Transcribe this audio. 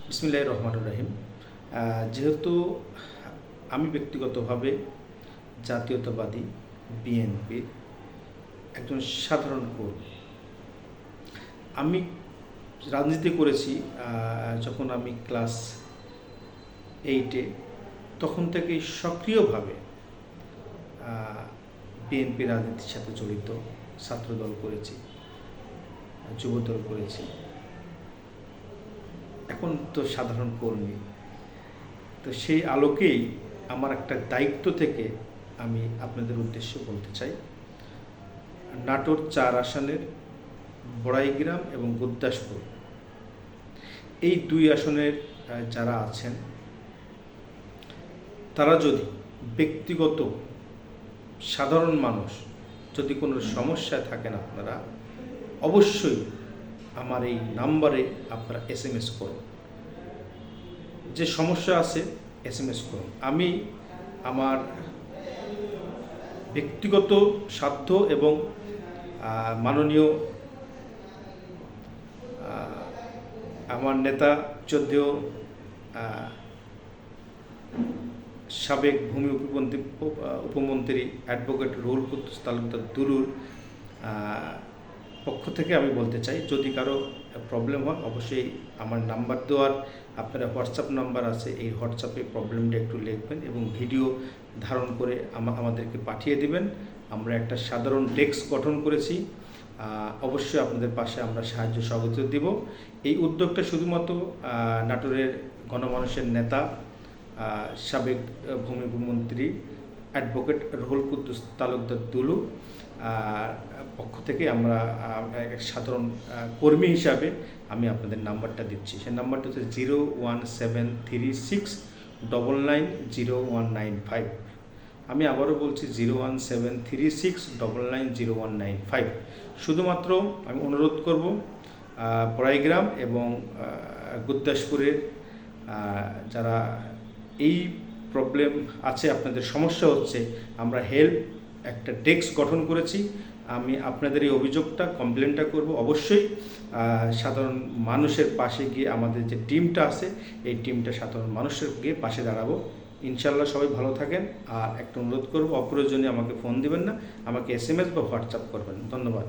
বিসমিল্লাহির রহমানির রহিম। যেহেতু আমি ব্যক্তিগতভাবে জাতীয়তাবাদী বিএনপির একজন সাধারণ কর্মী, আমি রাজনীতি করেছি যখন আমি ক্লাস 8-এ, তখন থেকেই সক্রিয়ভাবে বিএনপি রাজনীতির সাথে জড়িত। ছাত্রদল করেছি, যুবদল করেছি, এখন তো সাধারণ কর্মী। তো সেই আলোকেই আমার একটা দায়িত্ব থেকে আমি আপনাদের উদ্দেশ্যে বলতে চাই, নাটোর 4 আসনের বড়াইগ্রাম এবং গুরদাসপুর, এই 2 আসনের যারা আছেন, তারা যদি ব্যক্তিগত সাধারণ মানুষ যদি কোনো সমস্যায় থাকেন, আপনারা অবশ্যই আমার এই নাম্বারে আপনারা SMS করুন। যে সমস্যা আছে SMS করুন। আমি আমার ব্যক্তিগত স্বার্থ এবং মাননীয় আমার নেতা যদিও সাবেক ভূমি উপমন্ত্রী অ্যাডভোকেট রুহুল কুদ্দুস তালুকদার দুলুর পক্ষ থেকে আমি বলতে চাই, যদি কারো প্রবলেম হয় অবশ্যই আমার নাম্বার দেওয়ার, আপনারা হোয়াটসঅ্যাপ নাম্বার আছে, এই হোয়াটসঅ্যাপে প্রবলেমটা একটু লিখবেন এবং ভিডিও ধারণ করে আমাদেরকে পাঠিয়ে দিবেন। আমরা একটা সাধারণ ডেস্ক গঠন করেছি, অবশ্যই আপনাদের পাশে আমরা সাহায্য সহযোগিতা দিব। এই উদ্যোগটা শুধুমাত্র নাটোরের গণমানুষের নেতা সাবেক ভূমি উপমন্ত্রী অ্যাডভোকেট রুহুল কুদ্দুস তালুকদার দুলু পক্ষ থেকে আমরা সাধারণ কর্মী হিসাবে আমি আপনাদের নাম্বারটা দিচ্ছি। সেই নাম্বারটা হচ্ছে 01736990195। আমি আবারও বলছি 01736990195। শুধুমাত্র আমি অনুরোধ করব বড়াইগ্রাম এবং গুরদাসপুরের যারা এই প্রবলেম আছে, আপনাদের সমস্যা হচ্ছে, আমরা হেল্প একটা ডেস্ক গঠন করেছি। আমি আপনাদের এই অভিযোগটা, কমপ্লেনটা করব। অবশ্যই সাধারণ মানুষের পাশে গিয়ে আমাদের যে টিমটা আছে, এই টিমটা সাধারণ মানুষের গিয়ে পাশে দাঁড়াবো। ইনশাল্লাহ সবাই ভালো থাকেন। আর একটা অনুরোধ করব, অপ্রয়োজনীয় আমাকে ফোন দিবেন না, আমাকে SMS বা হোয়াটসঅ্যাপ করবেন। ধন্যবাদ।